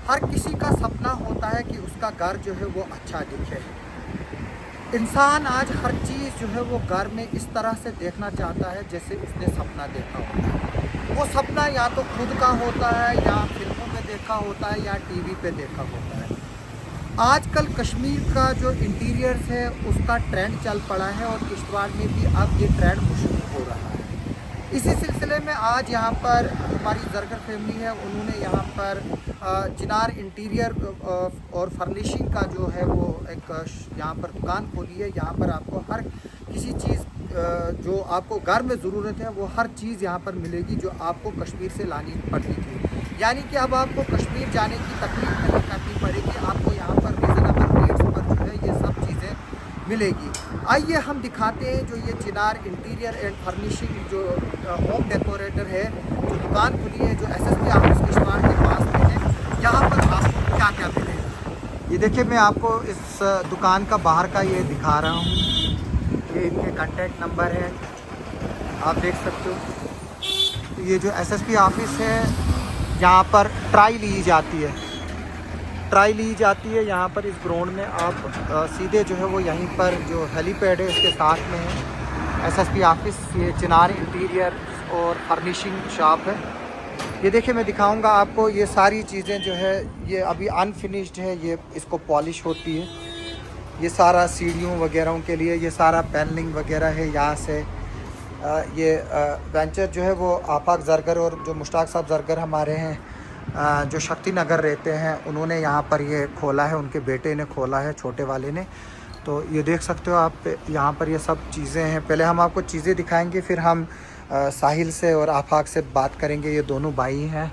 हर किसी का सपना होता है कि उसका घर जो है वो अच्छा दिखे। इंसान आज हर चीज़ जो है वो घर में इस तरह से देखना चाहता है जैसे उसने सपना देखा होता है। वो सपना या तो खुद का होता है, या फिल्मों में देखा होता है, या टीवी पे देखा होता है। आजकल कश्मीर का जो इंटीरियर्स है उसका ट्रेंड चल पड़ा है, और किश्तवाड़ में भी अब ये ट्रेंड शुरू हो रहा है। इसी सिलसिले में आज यहाँ पर हमारी जरगर फैमिली है, उन्होंने यहाँ पर चिनार इंटीरियर और फर्निशिंग का जो है वो एक यहाँ पर दुकान खोली है। यहाँ पर आपको हर किसी चीज़ जो आपको घर में ज़रूरत है वो हर चीज़ यहाँ पर मिलेगी जो आपको कश्मीर से लानी पड़ती थी। यानी कि अब आपको कश्मीर जाने की तकलीफ नहीं करनी पड़ेगी, आपको यहाँ पर रीज़नेबल रेट्स पर जो है ये सब चीज़ें मिलेगी। आइए हम दिखाते हैं जो ये चिनार इंटीरियर एंड फर्निशिंग जो होम डेकोरेटर है, जो दुकान खुली है, जो एसएसपी ऑफिस किश्तवाड़ के पास में है, यहाँ पर आपको क्या क्या मिलेगा। ये देखिए, मैं आपको इस दुकान का बाहर का ये दिखा रहा हूँ। ये इनके कॉन्टैक्ट नंबर है, आप देख सकते हो। तो ये जो एसएसपी ऑफिस है, यहाँ पर ट्राई ली जाती है यहाँ पर इस ग्राउंड में। आप सीधे जो है वो यहीं पर जो हेलीपैड है इसके साथ में है एसएसपी ऑफिस। ये चिनार इंटीरियर और फर्निशिंग शॉप है। ये देखिए, मैं दिखाऊंगा आपको। ये सारी चीज़ें जो है ये अभी अनफिनिश्ड है, ये इसको पॉलिश होती है। ये सारा सीढ़ियों वगैरह के लिए ये सारा पैनलिंग वगैरह है। यहाँ से ये वेंचर जो है वो आफाक जरगर और जो मुश्ताक साहब जरगर हमारे हैं जो शक्ति नगर रहते हैं, उन्होंने यहाँ पर ये खोला है, उनके बेटे ने खोला है, छोटे वाले ने। तो ये देख सकते हो आप, यहाँ पर ये सब चीज़ें हैं। पहले हम आपको चीज़ें दिखाएंगे, फिर हम साहिल से और आफाक से बात करेंगे। ये दोनों भाई हैं,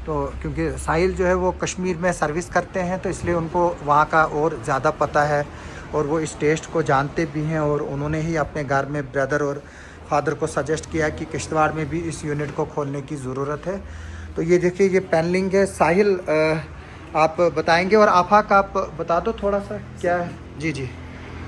तो क्योंकि साहिल जो है वो कश्मीर में सर्विस करते हैं, तो इसलिए उनको वहाँ का और ज़्यादा पता है और वो इस टेस्ट को जानते भी हैं। और उन्होंने ही अपने घर में ब्रदर और फादर को सजेस्ट किया कि किश्तवाड़ में भी इस यूनिट को खोलने की ज़रूरत है। तो ये देखिए, ये पैनलिंग है। साहिल आप बताएंगे, और आफाक आप बता दो थोड़ा सा क्या है। जी जी,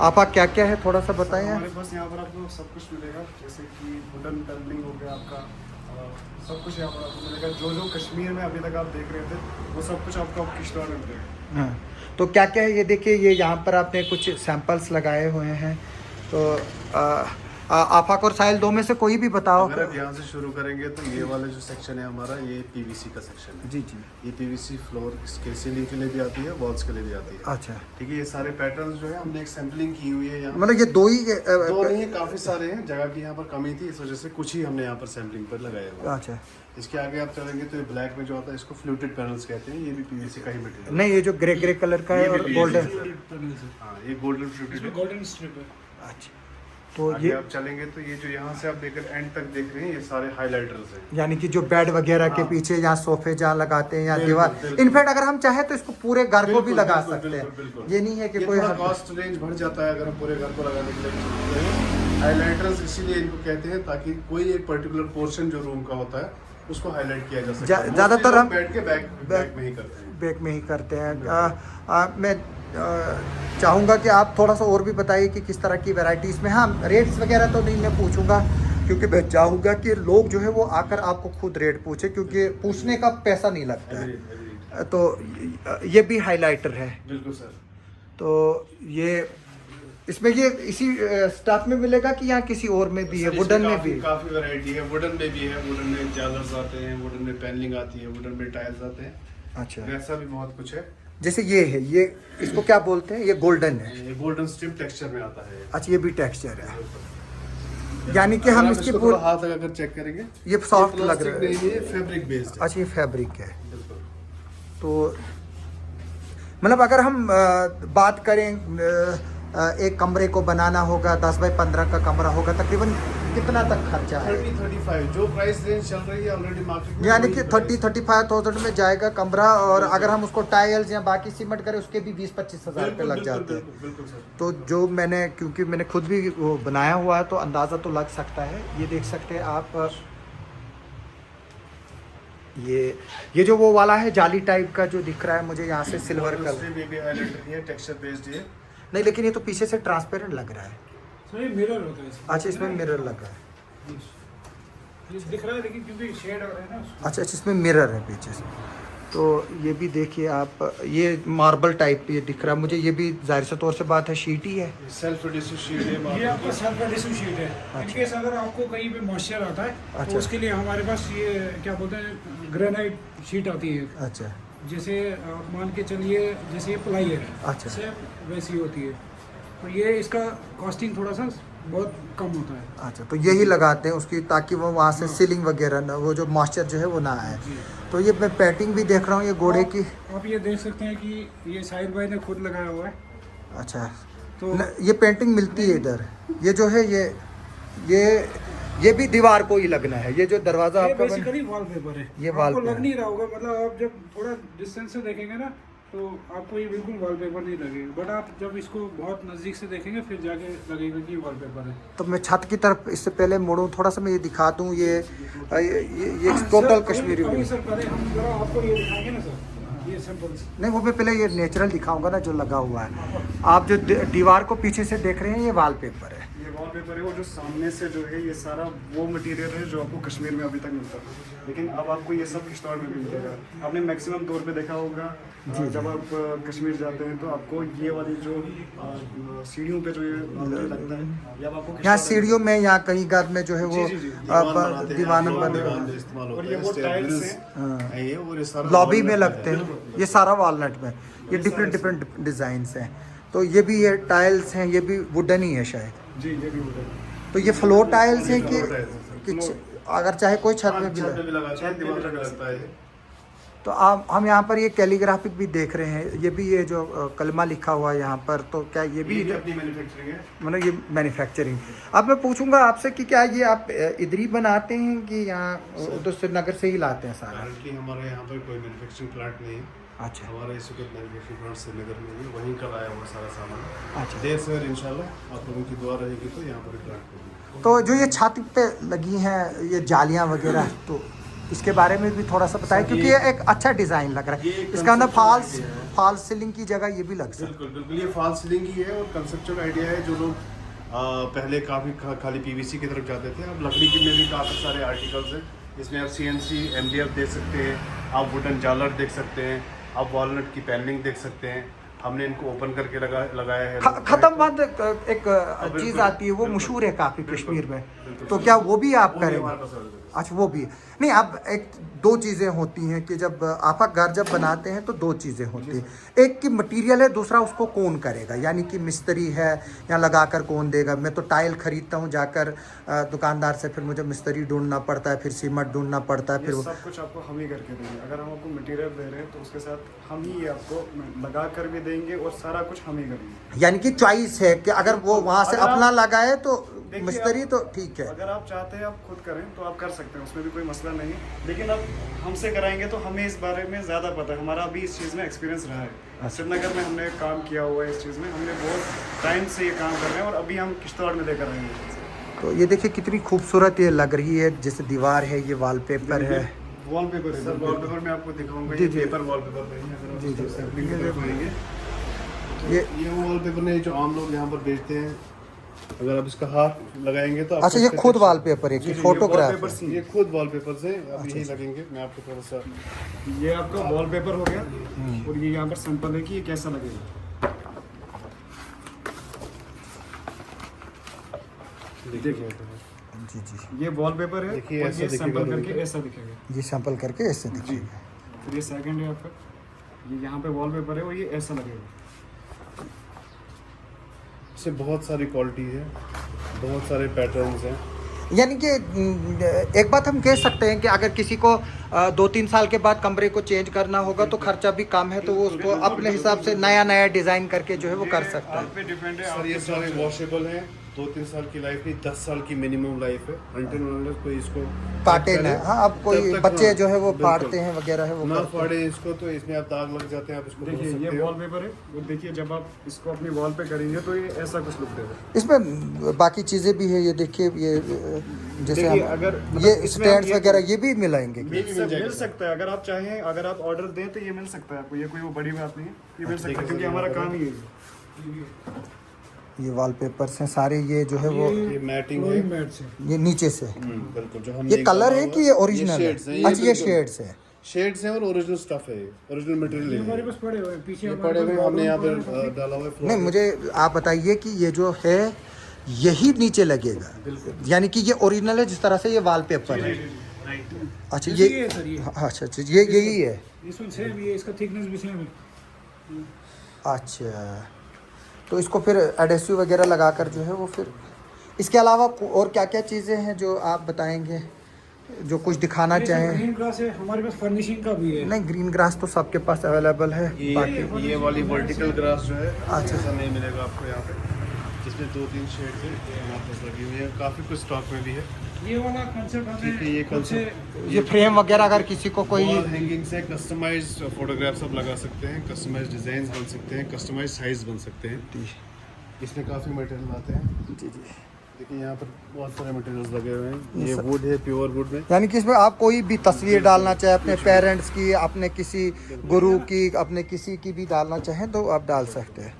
आफाक क्या क्या है थोड़ा सा बताएं। हमारे पास यहाँ पर आपको सब कुछ मिलेगा, जैसे कि वुडन पैनलिंग हो गया आपका, सब कुछ यहाँ पर आपको मिलेगा। जो जो कश्मीर में अभी तक आप देख रहे थे वो सब कुछ आपको किश्तवाड़ में मिलेगा। हाँ, तो क्या क्या है ये देखिए, ये यहाँ पर आपने कुछ सैंपल्स लगाए हुए हैं। तो आफाक और साहिल, दो में से कोई भी बताओ। अगर आप यहाँ से शुरू करेंगे तो ये वाला जो सेक्शन है हमारा, ये पीवीसी का सेक्शन है। जी जी, ये पीवीसी फ्लोर इसके सीलिंग के लिए भी आती है, वॉल्स के लिए भी आती है। अच्छा, ठीक है। ये सारे पैटर्न्स जो है हमने एक सैम्पलिंग की हुई है यहाँ। मतलब ये दो ही दो नहीं है, काफी सारे हैं। जगह की यहाँ पर कमी थी, इस वजह से कुछ ही हमने यहाँ पर सैम्पलिंग पर लगाया हुआ। अच्छा, इसके आगे आप चलेंगे तो ये ब्लैक में जो आता है इसको फ्लूटेड पैनल्स कहते हैं। ये भी पीवीसी का ही मटेरियल। नहीं, ये जो ग्रे ग्रे कलर का है और गोल्डन। हाँ, ये गोल्डन फ्लूटेड है, गोल्डन स्ट्रिप है। अच्छा, तो आगे ये आप चलेंगे तो ये जो यहाँ से आप देख एंड तक देख रहे हैं, ये सारे हाइलाइटर्स हैं। यानी कि जो बेड वगैरह के हाँ। पीछे या सोफे जहाँ लगाते हैं या बिल्कुल, दीवार, बिल्कुल। इनफैक्ट अगर हम चाहे तो इसको पूरे घर को भी बिल्कुल, लगा बिल्कुल, सकते हैं। बिल्कुल। ये नहीं है कि ये कोई थोड़ा कॉस्ट रेंज बढ़ जाता है अगर हम पूरे घर को लगाने के लिए। हाइलाइटर्स इसीलिए इनको कहते हैं ताकि कोई एक पर्टिकुलर पोर्शन जो रूम का होता है उसको हाईलाइट किया जा सके। ज़्यादातर हम बैठ के बैक में ही करते हैं। बैक में ही करते हैं। मैं चाहूँगा कि आप थोड़ा सा और भी बताइए कि किस तरह की वैरायटी इसमें। हाँ, रेट्स वगैरह तो नहीं मैं पूछूंगा, क्योंकि मैं चाहूँगा कि लोग जो है वो आकर आपको खुद रेट पूछे, क्योंकि पूछने का पैसा नहीं लगता है। तो ये भी हाइलाइटर है। बिल्कुल सर। तो ये इसमें ये इसी स्टफ में मिलेगा कि यहाँ किसी और में भी है? वुडन में भी काफी वैरायटी है। वुडन में भी है, वुडन में जालर्स आते हैं, वुडन में पैनलिंग आती है, वुडन में टाइल्स आते हैं। अच्छा, वैसा भी बहुत कुछ है। जैसे ये है, ये इसको क्या बोलते हैं? ये गोल्डन है। ये गोल्डन स्ट्रिप टेक्सचर में आता है। अच्छा, ये भी टेक्सचर है, यानी कि हम इसके पूरा हाथ लगाकर चेक करेंगे, ये सॉफ्ट लग रहा है। ये फैब्रिक बेस्ड है। अच्छा, ये फैब्रिक है। बिल्कुल। तो मतलब अगर हम बात करें, एक कमरे को बनाना होगा, 10 बाई 15 का कमरा होगा, तकरीबन कितना तक खर्चा है? 30-35 जो प्राइस रेंज चल रही है ऑलरेडी मार्केट में, यानी कि 30-35,000 में जाएगा कमरा। और अगर हम उसको टाइल्स या बाकी सीमेंट करें उसके भी 20-25 हज़ार रुपये लग जाते हैं। बिल्कुल सर। तो जो मैंने, क्योंकि मैंने खुद भी वो बनाया हुआ है, तो अंदाज़ा तो लग सकता है। ये देख सकते हैं आप, ये जो वो वाला है जाली टाइप का जो दिख रहा है मुझे यहाँ से, सिल्वर कलर। टेक्सचर बेस्ड है। नहीं, लेकिन ये तो पीछे से ट्रांसपेरेंट लग रहा है। ये मिरर होता है इसमें। अच्छा, इसमें मिरर लगा है। ये दिख रहा है लेकिन क्योंकि शेड हो रहा है ना उसमें। अच्छा, इसमें मिरर है पीछे से। तो ये भी देखिए आप, ये मार्बल टाइप ये दिख रहा है मुझे, ये भी जाहिर से तौर से बात है शीट ही है। सेल्फ एडिसिव शीट है ये marble आपका की। सेल्फ एडिसिव शीट है। इनकेस अगर आपको कहीं पे मॉइस्चर आता है अच्छा। तो उसके लिए हमारे पास ये क्या बोलते हैं ग्रेनाइट शीट आती है। अच्छा जैसे आप मान के चलिए जैसे ये प्लाई है, अच्छा। सेम वैसी होती है। तो ये इसका कॉस्टिंग थोड़ा सा बहुत कम होता है। अच्छा, तो यही लगाते हैं उसकी ताकि वो वहाँ से सीलिंग वगैरह ना, वो जो मॉइस्चर जो है वो ना आए। जी। तो ये मैं पैटिंग भी देख रहा हूँ ये घोड़े की। आप ये देख सकते हैं कि ये साहिल भाई ने खुद लगाया हुआ है। अच्छा, तो ये पेंटिंग मिलती है इधर। ये जो है ये भी दीवार को ही लगना है। ये जो दरवाजा ये आपका बेसिकली वॉलपेपर है। ये आपको wallpaper लग नहीं रहा होगा, मतलब आप जब थोड़ा डिस्टेंस से देखेंगे ना तो आपको ये बिल्कुल वॉलपेपर नहीं लगेगा, बट आप जब इसको बहुत नज़दीक से देखेंगे फिर जाके लगेगा कि वॉलपेपर है। तो मैं छत की तरफ इससे पहले मुड़ूँ थोड़ा सा, मैं ये दिखा दूँ ये टोटल कश्मीरी अभी वुड। सर पहले हम जरा आपको ये दिखाएंगे ना सर, ये सैंपल्स। नहीं, वो मैं पहले ये नेचुरल दिखाऊंगा ना जो लगा हुआ है। आप जो दीवार को पीछे से देख रहे हैं ये वॉलपेपर है। ये वॉलपेपर है, वो जो सामने से जो है ये सारा वो मटेरियल है जो आपको कश्मीर में अभी तक मिलता है, लेकिन अब आपको ये सब किश्तवाड़ में भी मिलेगा। आपने मैक्सिमम तौर पे देखा होगा जब आप कश्मीर जाते हैं तो आपको ये वाली जो सीढ़ियों पे जो ये लगता है, ये अब आपको यहाँ किश्तवाड़ सीढ़ियों में, यहाँ कहीं घर में जो है वो जी, जी, दीवान बने और ये वो टाइल्स हैं, ये और ये सारा लॉबी में लगते हैं। ये सारा वॉलनट में, ये डिफरेंट डिफरेंट डिजाइन्स हैं। तो ये भी ये टाइल्स हैं, ये भी वुडन ही है शायद। जी ये भी होता है। तो ये फ्लोर टाइल्स हैं कि अगर चाहे कोई छत में भी छत लगे। पे भी लगा है, दीवार पे भी लगता है। तो आप हम यहाँ पर ये कैलीग्राफिक भी देख रहे हैं। ये भी ये जो कलमा लिखा हुआ है यहाँ पर, तो क्या ये भी ये अपनी मैन्युफैक्चरिंग है। मतलब ये मैन्युफैक्चरिंग। अब मैं पूछूंगा आपसे कि क्या ये आप इधर ही बनाते हैं कि यहाँ उधर श्रीनगर से ही लाते हैं सारा? करंटली हमारे यहाँ पर कोई मैन्युफैक्चरिंग प्लांट नहीं है। अच्छा हमारा इस वक्त मैन्युफैक्चरिंग प्लांट श्रीनगर में है, वहीं का लाया हुआ सारा सामान। अच्छा। देर से इंशाल्लाह आप लोगों की दुआ रहेगी तो यहाँ पर प्लांट होगी। तो जो ये छत पे लगी हैं ये जालियाँ वगैरह, तो इसके बारे में भी थोड़ा सा बताएं, क्योंकि ये एक अच्छा डिज़ाइन लग रहा ये है। एक इसका ना conceptual idea है। फॉल्स सीलिंग की जगह ये भी लग सकता बिल्कुल बिल्कुल, ये फॉल सीलिंग ही है और कंसेप्चुअल आइडिया है। जो लोग पहले काफ़ी खाली पीवीसी की तरफ जाते थे, अब लकड़ी की में भी काफ़ी सारे आर्टिकल्स हैं। इसमें आप CNC MDF देख सकते हैं, आप वुडन जालर देख सकते हैं, आप वॉलनट की पैनलिंग देख सकते हैं। हमने इनको ओपन करके लगाया है। ख़त्म बंद एक बिल्कुल, चीज़ आती है, वो बिल्कुल, मशहूर है काफ़ी बिल्कुल, कश्मीर में। बिल्कुल। तो क्या वो भी आप वो भी करेंगे? हमारे पास available है। अच्छा, वो भी है। नहीं, अब एक दो चीज़ें होती हैं कि जब आपका घर जब बनाते हैं तो दो चीज़ें होती हैं। एक की मटेरियल है, दूसरा उसको कौन करेगा, यानी कि मिस्त्री है या लगा कर कौन देगा। मैं तो टाइल खरीदता हूँ जाकर दुकानदार से, फिर मुझे मिस्त्री ढूंढना पड़ता है, फिर सीमेंट ढूंढना पड़ता है, फिर ये सब कुछ आपको हम ही करके देंगे। अगर हम आपको मटेरियल दे रहे हैं तो उसके साथ हम ही ये आपको लगा कर भी देंगे और सारा कुछ हम ही करेंगे। यानी कि चॉइस है कि अगर वो वहाँ से अगर आप- अपना लगाए तो देखिए, मिस्त्री तो ठीक है। अगर आप चाहते हैं आप खुद करें तो आप कर सकते हैं, उसमें भी कोई मसला नहीं। लेकिन अब हमसे कराएंगे तो हमें इस बारे में ज़्यादा पता है, हमारा अभी इस चीज़ में एक्सपीरियंस रहा है। श्रीनगर में हमने काम किया हुआ है इस चीज़ में, हमने बहुत टाइम से ये काम कर रहे हैं और अभी हम किश्तवाड़ में लेकर आएंगे। तो ये देखिए कितनी खूबसूरत ये लग रही है, जैसे दीवार है, ये वॉलपेपर है। वॉलपेपर है सर वॉलपेपर में आपको दिखाऊंगा, जी, ये जी। पेपर वॉलपेपर नहीं है। अगर आप जी, जी। इसको सैम्पलिंग की तरफ आएंगे तो ये- ये वो वॉलपेपर नहीं जो आम लोग यहाँ पर बेचते हैं। अगर आप इसका हाथ लगाएंगे तो अच्छा, आपको ये इसका खुद texture- वॉलपेपर है कि जी, जी, फोटोग्राफ ये wallpaper है? ये खुद वॉलपेपर से अब यही लगेंगे। मैं आपको थोड़ा सा ये आपका वॉलपेपर हो गया और ये यहाँ पर सैंपल है कि ये कैसा लगेगा। देखिए जी जी, ये वॉलपेपर है देखिए, और ऐसा ये दिखेगा सैंपल रूम करके पे। ऐसा दिखेगा। ये सैंपल करके ऐसे जी, दिखेगा। फिर ये सेकंड है आपका, ये यहाँ पे वॉलपेपर है और ये ऐसा लगेगा। इससे बहुत सारी क्वालिटी है, बहुत सारे पैटर्न्स हैं। यानी कि एक बात हम कह सकते हैं कि अगर किसी को 2-3 साल के बाद कमरे को चेंज करना होगा तो खर्चा भी कम है, तो वो उसको अपने हिसाब से नया नया डिज़ाइन करके जो है वो कर सकता है। आप पे डिपेंड है। सर ये सारे वॉशेबल हैं, 2-3 साल की लाइफ नहीं, 10 साल की मिनिमम लाइफ है। अंटिल अनलेस कोई इसको काटे ना, हाँ, अब कोई तब तक बच्चे हाँ, जो है वो बिल्कुल। फाड़ते हैं वगैरह है वो ना करते हैं। फाड़े इसको तो इसमें आप दाग लग जाते हैं, आप इसको धो देखिए सकते ये हो। वॉलपेपर है और देखिए जब आप इसको अपनी वॉल पे करेंगे तो ये ऐसा कुछ लुक देगा। इसमें बाकी चीज़ें भी है, ये देखिए, ये जैसे देखिए, हम अगर मतलब ये इसमें स्टैंड्स ये- वगैरह ये भी मिलाएंगे क्या? मिल सकता है, अगर आप चाहें, अगर आप ऑर्डर दें तो ये मिल सकता है आपको। ये कोई वो बड़ी बात नहीं है, ये मिल सकता है क्योंकि हमारा काम ही है। ये वॉलपेपर्स हैं सारे, ये जो है वो ये मैटिंग है। फ्लोरिंग मैट से ये नीचे से बिल्कुल जो हम ये कलर है कि ये ओरिजिनल है? शेड्स हैं, अच्छा, ये बिल्कुल। शेड्स है। शेड्स हैं और ओरिजिनल स्टफ है, ओरिजिनल ये मटेरियल हमारे है। पास पड़े हुए हैं पीछे ये हमारे पड़े हुए पास हमने यहाँ बालून पे पड़े हैं। डाला हुआ है floor नहीं, पे। मुझे आप बताइए कि ये जो है यही नीचे लगेगा, यानी कि ये ओरिजिनल है जिस तरह से ये वॉलपेपर है। अच्छा जैसे ये ये है सर, ये हाँ, अच्छा अच्छा, ये यही है। इस वन सेम, ये इसका थिकनेस भी सेम है। अच्छा, तो इसको फिर एडेसिव वगैरह लगाकर जो है वो फिर, इसके अलावा और क्या क्या चीज़ें हैं जो आप बताएंगे, जो कुछ दिखाना ये सर चाहें? ग्रीन ग्रास है हमारे पास, फर्निशिंग का भी है। नहीं, ग्रीन ग्रास तो सबके पास अवेलेबल है। बाकी ये वाली वर्टिकल ग्रास जो है अच्छा। ऐसा नहीं मिलेगा आपको यहाँ पे, जिसमें 2-3 शेड्स हैं यहाँ पर लगी हुई है, काफ़ी कुछ स्टॉक में भी है। ये वाला कंसेप्ट ठीक है, ये हमें खुद से ये फ्रेम वगैरह अगर किसी को कोई वॉल हैंगिंग्स है, कस्टमाइज्ड फोटोग्राफ्स आप लगा सकते हैं, कस्टमाइज्ड डिज़ाइंस बन सकते हैं, कस्टमाइज्ड साइज बन सकते हैं। इसमें काफ़ी मटेरियल आते हैं। जी जी, देखिए यहाँ पर बहुत सारे मटेरियल्स लगे हुए हैं। ये वुड है, प्योर वुड में। यानी कि इसमें आप कोई भी तस्वीर डालना चाहे अपने पेरेंट्स की, अपने किसी गुरु की, अपने किसी की भी डालना चाहें तो आप डाल सकते हैं।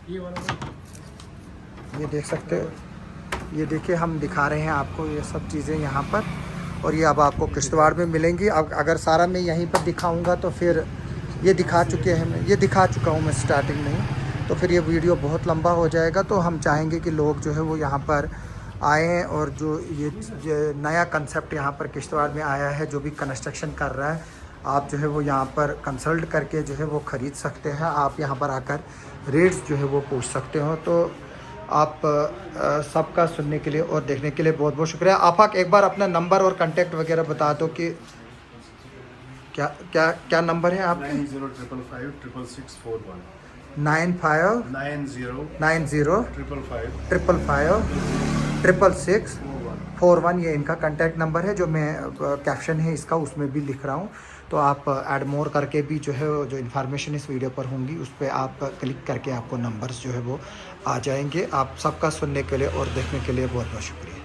ये वाला ये देख सकते हो, ये देखिए हम दिखा रहे हैं आपको ये सब चीज़ें यहाँ पर, और ये अब आपको किश्तवाड़ में मिलेंगी। अब अगर सारा मैं यहीं पर दिखाऊंगा तो फिर ये दिखा चुके हैं, मैं ये दिखा चुका हूँ मैं स्टार्टिंग में ही, तो फिर ये वीडियो बहुत लंबा हो जाएगा। तो हम चाहेंगे कि लोग जो है वो यहाँ पर आएँ, और जो ये नया कंसेप्ट यहाँ पर किश्तवाड़ में आया है, जो भी कंस्ट्रक्शन कर रहा है, आप जो है वो यहाँ पर कंसल्ट करके जो है वो ख़रीद सकते हैं। आप यहाँ पर आकर रेट्स जो है वो पूछ सकते हो। तो आप सबका सुनने के लिए और देखने के लिए बहुत बहुत शुक्रिया। आफाक, एक बार अपना नंबर और कांटेक्ट वगैरह बता दो कि क्या क्या क्या नंबर है आपका? 90555661 95 90 90 555 555 661 ये इनका कांटेक्ट नंबर है, जो मैं कैप्शन है इसका उसमें भी लिख रहा हूँ। तो आप ऐड मोर करके भी जो है जो इन्फॉर्मेशन इस वीडियो पर होंगी उस पर आप क्लिक करके आपको नंबर्स जो है वो आ जाएंगे। आप सबका सुनने के लिए और देखने के लिए बहुत बहुत शुक्रिया।